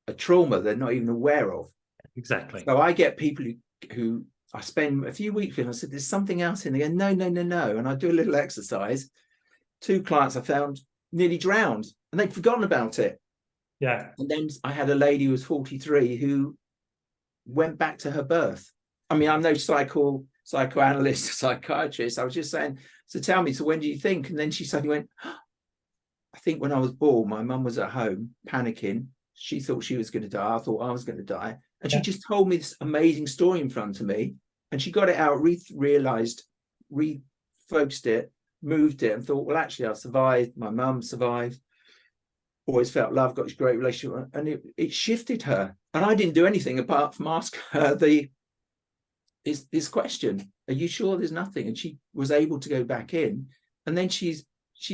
a trauma they're not even aware of. Exactly. So I get people who I spend a few weeks with, and I said, there's something else in there. No. And I do a little exercise. 2 clients I found nearly drowned and they'd forgotten about it. Yeah. And then I had a lady who was 43 who went back to her birth. I mean, I'm no psychoanalyst, psychiatrist. I was just saying, so tell me, so when do you think? And then she suddenly went, I think when I was born, my mum was at home panicking. She thought she was going to die. I thought I was going to die. And she just told me this amazing story in front of me. And she got it out, realized, refocused it, moved it, and thought, well, actually, I survived. My mum survived. Always felt love, got this great relationship. And it shifted her. And I didn't do anything apart from ask her this question. Are you sure there's nothing? And she was able to go back in. And then she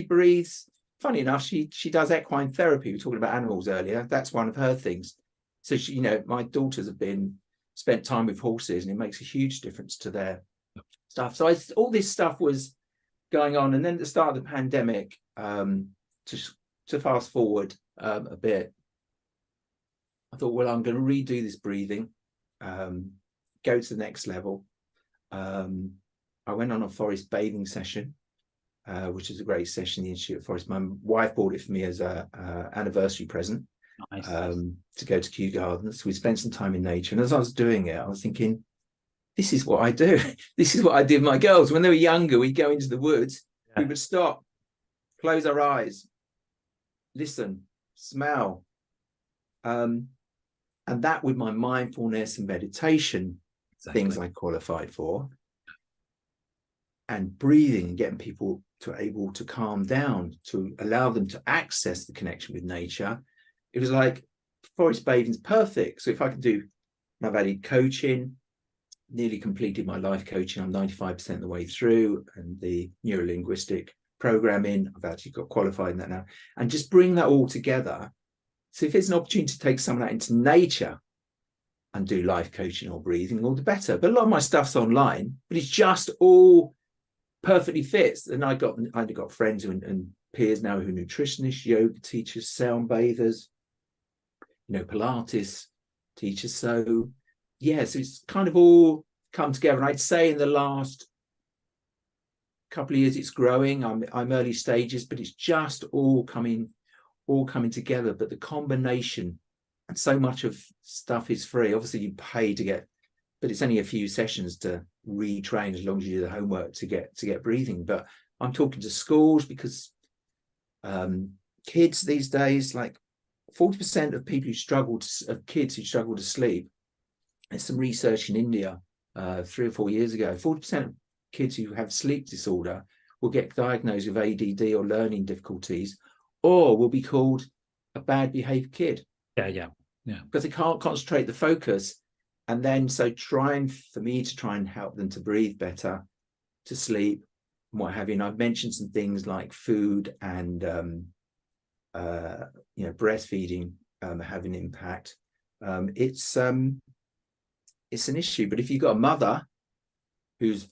breathes. Funny enough, she does equine therapy. We were talking about animals earlier. That's one of her things. So she, my daughters have spent time with horses, and it makes a huge difference to their stuff. So all this stuff was going on, and then at the start of the pandemic, to fast forward a bit, I thought, well, I'm going to redo this breathing, go to the next level. I went on a forest bathing session, which is a great session in the Institute of Forest. My wife bought it for me as a anniversary present. Nice. To go to Kew Gardens. We spent some time in nature, and as I was doing it, I was thinking, this is what I do. This is what I did with my girls when they were younger. We'd go into the woods, we would stop, close our eyes, listen, smell, and that with my mindfulness and meditation things I qualified for, and breathing and getting people to able to calm down, to allow them to access the connection with nature. It was like forest bathing's perfect. So if I could do, I've added coaching, nearly completed my life coaching. I'm 95% of the way through, and the neuro-linguistic programming, I've actually got qualified in that now, and just bring that all together. So if there's an opportunity to take some of that into nature and do life coaching or breathing, all the better. But a lot of my stuff's online, but it's just all perfectly fits. And I've got friends and peers now who are nutritionists, yoga teachers, sound bathers, Pilates teachers. So yeah, so it's kind of all come together. And I'd say in the last couple of years, it's growing. I'm early stages, but it's just all coming together. But the combination, and so much of stuff is free. Obviously, you pay to get, but it's only a few sessions to retrain as long as you do the homework to get breathing. But I'm talking to schools because kids these days, like 40% of kids who struggle to sleep. There's some research in India 3 or 4 years ago. 40% of kids who have sleep disorder will get diagnosed with ADD or learning difficulties, or will be called a bad behaved kid. Yeah. Because they can't concentrate the focus. And then for me to try and help them to breathe better, to sleep, and what have you. And I've mentioned some things like food and breastfeeding have an impact. It's an issue. But if you've got a mother who's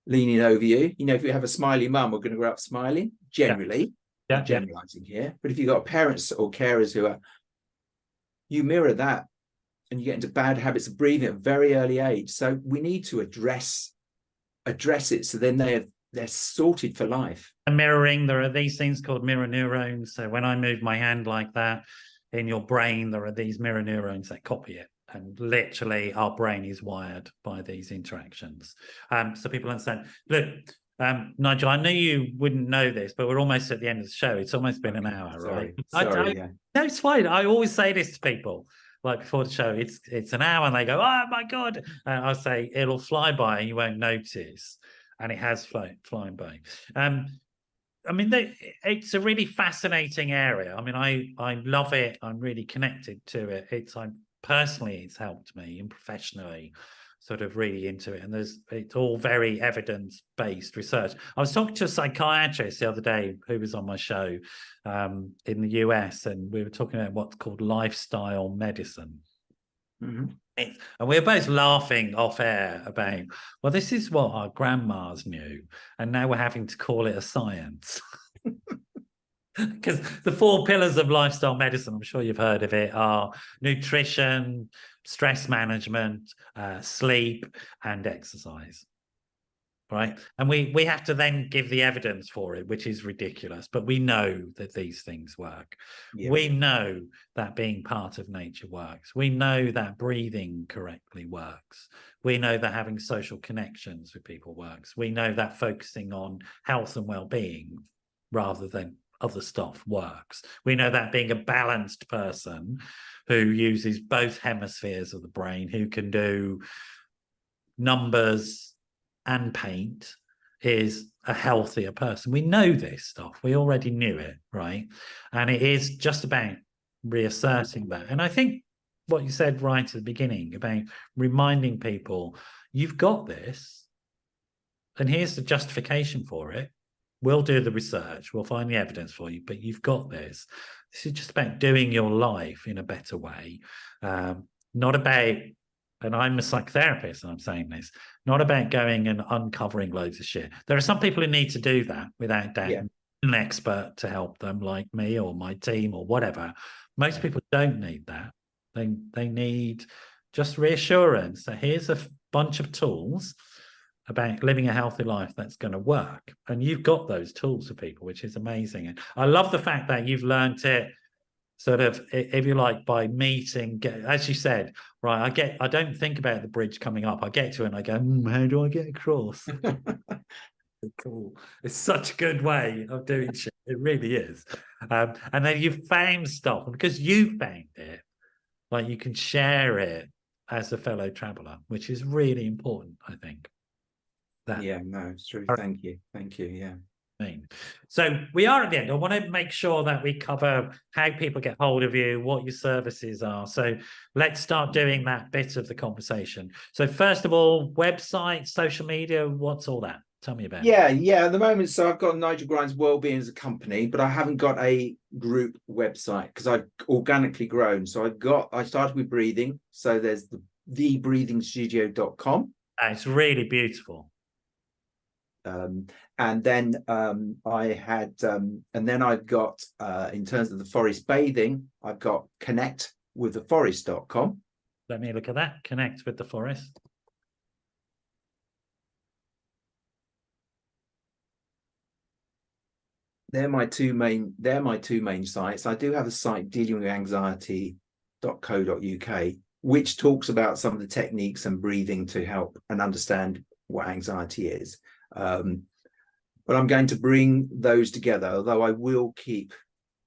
leaning over you, if you have a smiley mum, we're going to grow up smiling generally. I'm generalizing here. But if you've got parents or carers who are, you mirror that, and you get into bad habits of breathing at a very early age. So we need to address it, so then they're sorted for life. And mirroring, there are these things called mirror neurons. So when I move my hand like that, in your brain, there are these mirror neurons that copy it. And literally, our brain is wired by these interactions. So people understand. Look, Nigel, I knew you wouldn't know this, but we're almost at the end of the show. It's almost been an hour, right? Sorry, yeah. No, it's fine. I always say this to people, like before the show, it's an hour, and they go, "Oh my god!" And I say it'll fly by, and you won't notice, and it has flown by. I mean, it's a really fascinating area. I mean, I love it. I'm really connected to it. Personally, it's helped me, and professionally, sort of really into it. And it's all very evidence-based research. I was talking to a psychiatrist the other day who was on my show in the US, and we were talking about what's called lifestyle medicine. Mm-hmm. And we were both laughing off air about, well, this is what our grandmas knew, and now we're having to call it a science. Because the 4 pillars of lifestyle medicine, I'm sure you've heard of it, are nutrition, stress management, sleep, and exercise. Right. And we have to then give the evidence for it, which is ridiculous. But we know that these things work. Yeah. We know that being part of nature works. We know that breathing correctly works. We know that having social connections with people works. We know that focusing on health and well-being rather than other stuff works. We know that being a balanced person who uses both hemispheres of the brain, who can do numbers and paint, is a healthier person. We know this stuff. We already knew it, right? And it is just about reasserting that. And I think what you said right at the beginning about reminding people, you've got this, and here's the justification for it. We'll do the research, we'll find the evidence for you, but you've got this. This is just about doing your life in a better way. Not about, and I'm a psychotherapist and I'm saying this, not about going and uncovering loads of shit. There are some people who need to do that without doubt. Yeah. An expert to help them, like me or my team or whatever. Most people don't need that. They need just reassurance. So here's a bunch of tools about living a healthy life that's going to work. And you've got those tools for people, which is amazing. And I love the fact that you've learned it sort of, if you like, by meeting, as you said, right, I don't think about the bridge coming up. I get to it and I go, how do I get across? Cool. It's such a good way of doing shit. It really is. And then you've found stuff, and because you found it, like, you can share it as a fellow traveler, which is really important, I think. Yeah, no, it's true. Thank you. Yeah. So we are at the end. I want to make sure that we cover how people get hold of you, what your services are. So let's start doing that bit of the conversation. So first of all, website, social media, what's all that? Tell me about it. Yeah. At the moment, so I've got Nigel Grimes Wellbeing as a company, but I haven't got a group website because I've organically grown. So I started with breathing. So there's thebreathingstudio.com. It's really beautiful. And then I had, and then I've got, in terms of the forest bathing, I've got connectwiththeforest.com. Let me look at that. Connect with the Forest. They're my two main sites. I do have a site, dealing with anxiety.co.uk, which talks about some of the techniques and breathing to help and understand what anxiety is. But I'm going to bring those together, although I will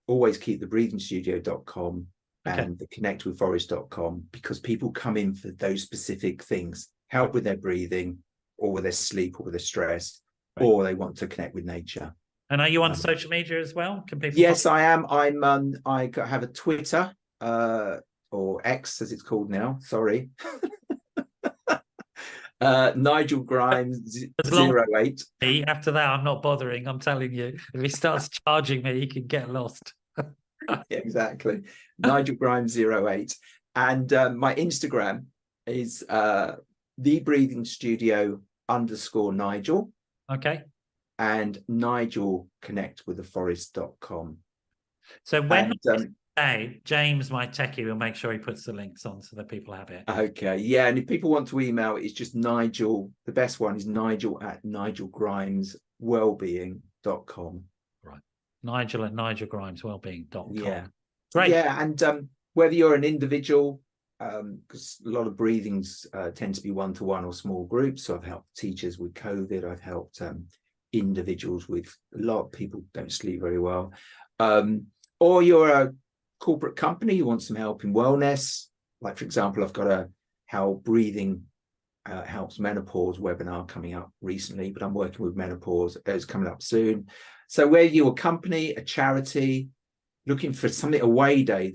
always keep the breathingstudio.com and the connectwithforest.com, because people come in for those specific things, help with their breathing or with their sleep or with their stress, or they want to connect with nature. And are you on social media as well? Can people yes, I am. I have a Twitter, or X as it's called now. Sorry. Nigel Grimes 08. After that, I'm not bothering. I'm telling you, if he starts charging me, he can get lost. Yeah, exactly. Nigel Grimes 08. And my Instagram is thebreathingstudio_Nigel. Okay. And Nigel connectwiththeforest.com. So when James, my techie, will make sure he puts the links on so that people have it. Okay, yeah, and if people want to email, it's just Nigel. The best one is Nigel@NigelGrimesWellbeing.com. Right, Nigel@NigelGrimesWellbeing.com. Yeah, great. Yeah, and whether you're an individual, because a lot of breathings tend to be one-to-one or small groups. So I've helped teachers with COVID. I've helped individuals with a lot of people don't sleep very well. Or you're a corporate company, you want some help in wellness. Like, for example, I've got a how breathing helps menopause webinar coming up recently, but I'm working with menopause. It's coming up soon. So where you're a company, a charity, looking for something away day,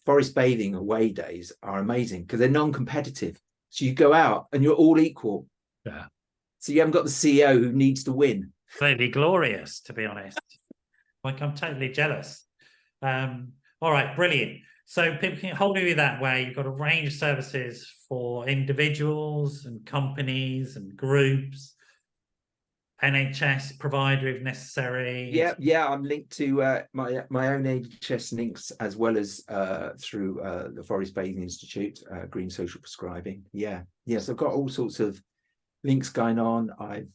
forest bathing away days are amazing because they're non-competitive. So you go out and you're all equal. Yeah. So you haven't got the CEO who needs to win. Clearly glorious, to be honest. Like, I'm totally jealous. All right, brilliant. So people can hold you that way. You've got a range of services for individuals and companies and groups, NHS provider if necessary. Yeah, I'm linked to my own NHS links, as well as through the Forest Bathing Institute, Green Social Prescribing. Yes, I've got all sorts of links going on. I've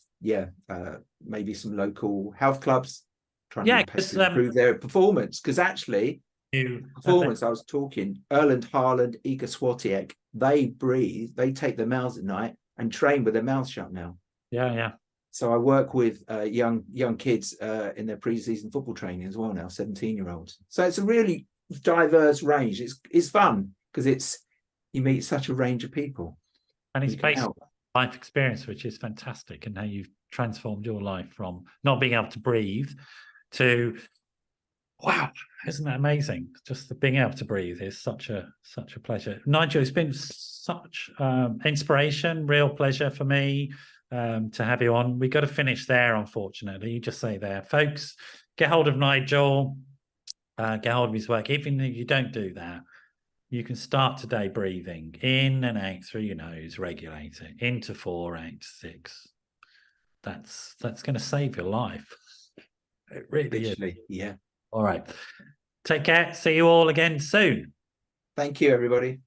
maybe some local health clubs trying to improve their performance, because actually performance, I was talking Erland Haaland, Iga Swiatek, they breathe, they take their mouths at night and train with their mouths shut now. Yeah. So I work with young kids in their pre-season football training as well now, 17-year-olds. So it's a really diverse range. It's fun because you meet such a range of people. And it's based on life experience, which is fantastic, and how you've transformed your life from not being able to breathe to, wow, isn't that amazing? Just the being able to breathe is such a pleasure. Nigel, it's been such inspiration, real pleasure for me to have you on. We got to finish there, unfortunately. You just say there, folks, get hold of Nigel, get hold of his work. Even if you don't do that, you can start today breathing in and out through your nose, regulate it into 4, 8, 6. That's going to save your life. It really is. Yeah. All right. Take care. See you all again soon. Thank you, everybody.